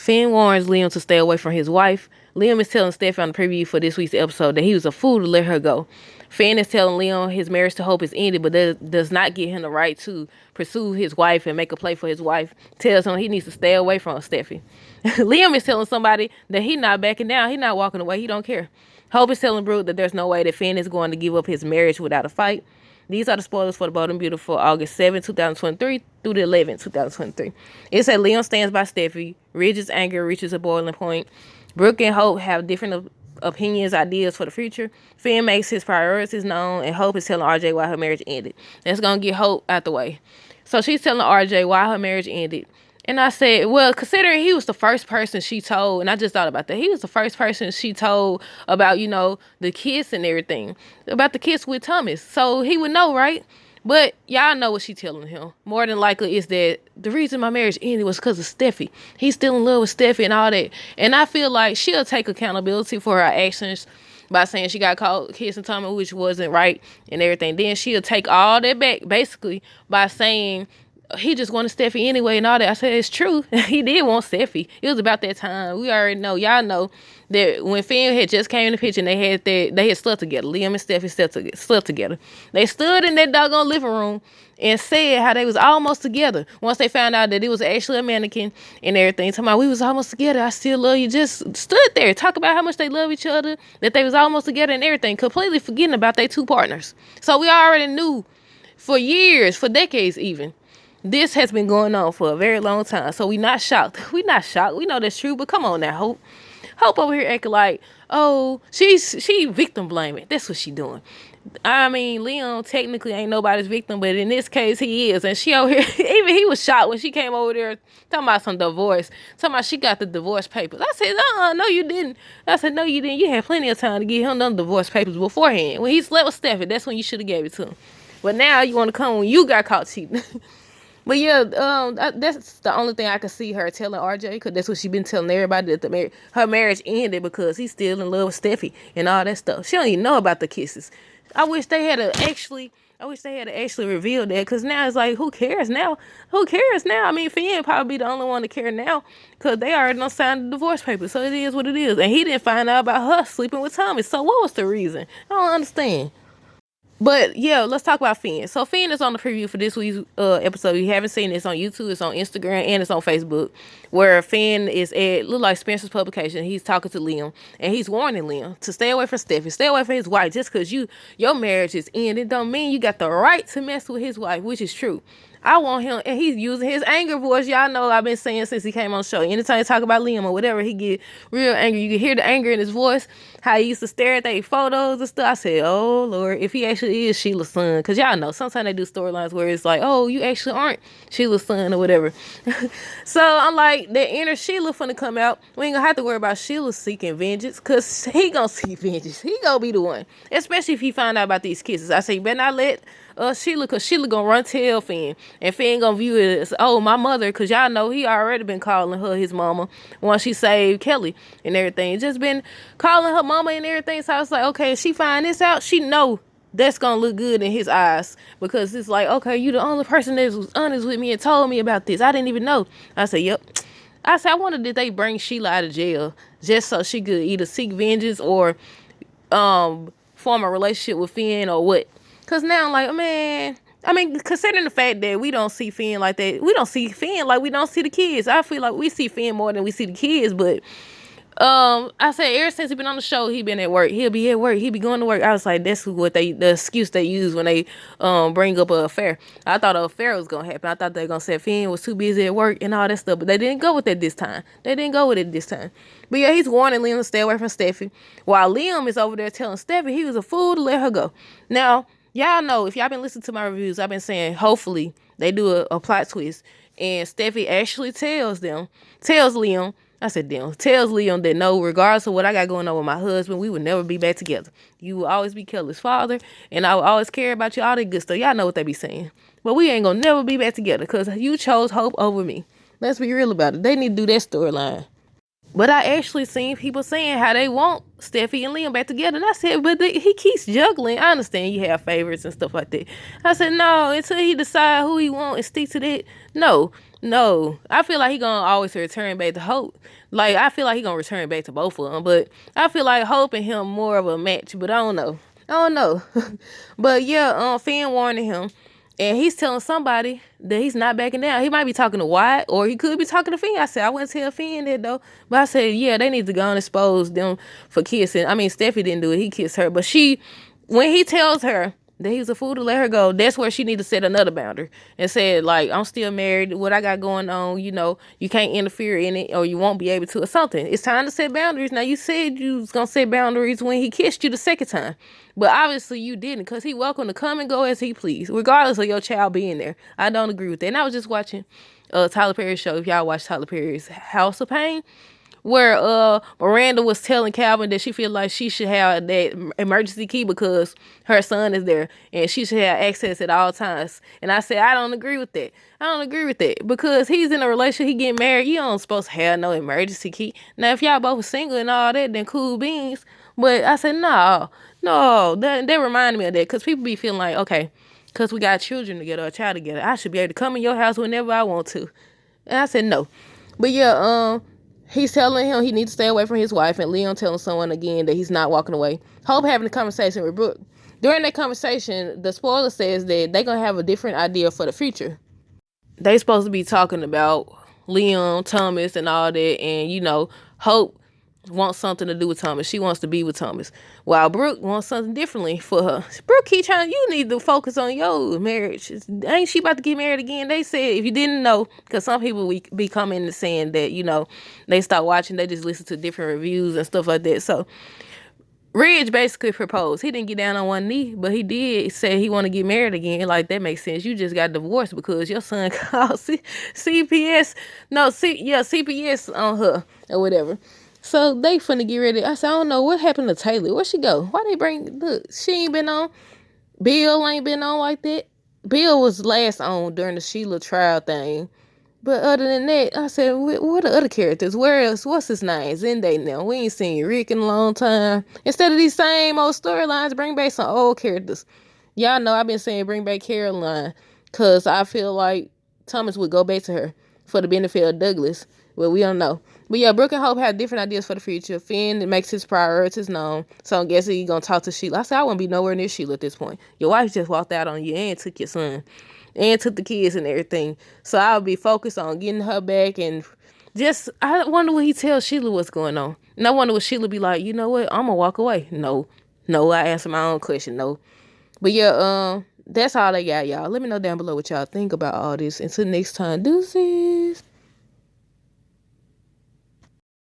Finn warns Liam to stay away from his wife. Liam is telling Steffi on the preview for this week's episode that he was a fool to let her go. Finn is telling Liam his marriage to Hope is ended, but that does not give him the right to pursue his wife and make a play for his wife. Tells him he needs to stay away from Steffi. Liam is telling somebody that he's not backing down. He's not walking away. He don't care. Hope is telling Brooke that there's no way that Finn is going to give up his marriage without a fight. These are the spoilers for The Bold and Beautiful, August 7, 2023 through the 11th, 2023. It said Liam stands by Steffi. Ridge's anger reaches a boiling point. Brooke and Hope have different opinions, ideas for the future. Finn makes his priorities known, and Hope is telling RJ why her marriage ended. That's going to get Hope out the way. So she's telling RJ why her marriage ended. And I said, well, considering he was the first person she told, and I just thought about that. He was the first person she told about, the kiss and everything. About the kiss with Thomas. So he would know, right? But y'all know what she telling him. More than likely is that the reason my marriage ended was because of Steffi. He's still in love with Steffi and all that. And I feel like she'll take accountability for her actions by saying she got caught kissing Thomas, which wasn't right and everything. Then she'll take all that back, basically, by saying he just wanted Steffi anyway and all that. I said, it's true. He did want Steffi. It was about that time. We already know. Y'all know that when Finn had just came in the picture and they had slept together. Liam and Steffi slept together. They stood in that doggone living room and said how they was almost together. Once they found out that it was actually a mannequin and everything. Talking about, we was almost together. I still love you. Just stood there. Talk about how much they love each other. That they was almost together and everything. Completely forgetting about their two partners. So we already knew for years, for decades even. This has been going on for a very long time. So we not shocked. We not shocked. We know that's true, but come on now, Hope. Hope over here acting like, oh, she victim blaming. That's what she doing. I mean, Leon technically ain't nobody's victim, but in this case, he is. And she over here, even he was shocked when she came over there talking about some divorce. Talking about she got the divorce papers. I said, no, you didn't. I said, no, you didn't. You had plenty of time to get him them divorce papers beforehand. When he slept with Steffi, that's when you should have gave it to him. But now you want to come when you got caught cheating. But yeah, that's the only thing I could see her telling RJ, because that's what she been telling everybody, that her marriage ended because he's still in love with Steffi and all that stuff. She don't even know about the kisses. I wish they had actually revealed that, because now it's like, who cares now? Who cares now? I mean, Finn probably the only one to care now, because they already done signed the divorce papers, so it is what it is. And he didn't find out about her sleeping with Thomas, so what was the reason? I don't understand. But yeah, let's talk about Finn. So Finn is on the preview for this week's episode. If you haven't seen it, it's on YouTube, it's on Instagram, and it's on Facebook, where Finn is at, look like Spencer's publication. He's talking to Liam, and he's warning Liam to stay away from Steffi, stay away from his wife. Just because your marriage is ended don't mean you got the right to mess with his wife, which is true. I want him, and he's using his anger voice. Y'all know I've been saying since he came on the show. Anytime he talk about Liam or whatever, he get real angry. You can hear the anger in his voice, how he used to stare at their photos and stuff. I said, oh, Lord, if he actually is Sheila's son. Because y'all know, sometimes they do storylines where it's like, oh, you actually aren't Sheila's son or whatever. So I'm like, that inner Sheila finna come out. We ain't gonna have to worry about Sheila seeking vengeance, because he gonna seek vengeance. He gonna be the one. Especially if he find out about these kisses. I say, you better not let Sheila, because Sheila gonna run tell Finn, and Finn gonna view it as, oh, my mother, because y'all know he already been calling her his mama once she saved Kelly and everything. Just been calling her mama and everything. So I was like, okay, if she find this out, she know that's gonna look good in his eyes, because it's like, okay, you the only person that was honest with me and told me about this. I didn't even know. I said, yep. I said, I wonder did they bring Sheila out of jail just so she could either seek vengeance or form a relationship with Finn or what? Because now I'm like, man, I mean, considering the fact that we don't see Finn like that, we don't see Finn like we don't see the kids. I feel like we see Finn more than we see the kids, but I said ever since he been on the show, he been at work. He'll be at work. He be going to work. I was like, that's what the excuse they use when they bring up an affair. I thought an affair was gonna happen. I thought they were gonna say Finn was too busy at work and all that stuff, but they didn't go with it this time. But yeah, he's warning Liam to stay away from Steffi, while Liam is over there telling Steffi he was a fool to let her go. Now, y'all know, if y'all been listening to my reviews, I've been saying hopefully they do a plot twist and Steffi actually tells Liam that no, regardless of what I got going on with my husband, we would never be back together. You will always be Kelly's father, and I will always care about you, all that good stuff. Y'all know what they be saying. But we ain't gonna never be back together because you chose Hope over me. Let's be real about it. They need to do that storyline. But I actually seen people saying how they want Steffi and Liam back together. And I said, but he keeps juggling. I understand you have favorites and stuff like that. I said, no, until he decide who he want and stick to that. No. I feel like he gonna always return back to Hope. Like, I feel like he gonna return back to both of them. But I feel like Hope and him more of a match. But I don't know. But yeah, Finn warning him. And he's telling somebody that he's not backing down. He might be talking to Wyatt, or he could be talking to Finn. I said, I wouldn't tell Finn that, though. But I said, yeah, they need to go and expose them for kissing. I mean, Steffi didn't do it. He kissed her. But when he tells her that he's a fool to let her go, that's where she need to set another boundary and say, like, I'm still married. What I got going on, you can't interfere in it, or you won't be able to, or something. It's time to set boundaries. Now, you said you was going to set boundaries when he kissed you the second time. But obviously you didn't, because he welcome to come and go as he please, regardless of your child being there. I don't agree with that. And I was just watching Tyler Perry's show, if y'all watch Tyler Perry's House of Pain, where Miranda was telling Calvin that she feel like she should have that emergency key because her son is there and she should have access at all times. And I said, I don't agree with that. Because he's in a relationship, he getting married, you don't supposed to have no emergency key. Now, if y'all both are single and all that, then cool beans. But I said, no, that reminded me of that, because people be feeling like, okay, because we got children together, a child together, I should be able to come in your house whenever I want to. And I said, no. But yeah, he's telling him he needs to stay away from his wife, and Leon telling someone again that he's not walking away. Hope having a conversation with Brooke. During that conversation, the spoiler says that they're going to have a different idea for the future. They supposed to be talking about Leon, Thomas, and all that, and, Hope wants something to do with Thomas. She wants to be with Thomas, while Brooke wants something differently for her. Brooke keep trying, you need to focus on your marriage. Ain't she about to get married again? They said, if you didn't know, because some people be coming and saying that, they stop watching, they just listen to different reviews and stuff like that. So Ridge basically proposed. He didn't get down on one knee, but he did say he want to get married again. Like, that makes sense. You just got divorced because your son called CPS on her or whatever. So they finna get ready. I said, I don't know what happened to Taylor. Where'd she go? Why they look, she ain't been on. Bill ain't been on like that. Bill was last on during the Sheila trial thing. But other than that, I said, what are the other characters? Where else? What's his name? Zende now. We ain't seen Rick in a long time. Instead of these same old storylines, bring back some old characters. Y'all know I've been saying bring back Caroline, because I feel like Thomas would go back to her for the benefit of Douglas. Well, we don't know. But yeah, Brooke and Hope have different ideas for the future. Finn makes his priorities known. So I'm guessing he's going to talk to Sheila. I said, I wouldn't be nowhere near Sheila at this point. Your wife just walked out on you and took your son. And took the kids and everything. So I'll be focused on getting her back. And I wonder what he tells Sheila what's going on. And I wonder what Sheila be like, you know what? I'm going to walk away. No, I answer my own question. No. But yeah, that's all I got, y'all. Let me know down below what y'all think about all this. Until next time, deuces.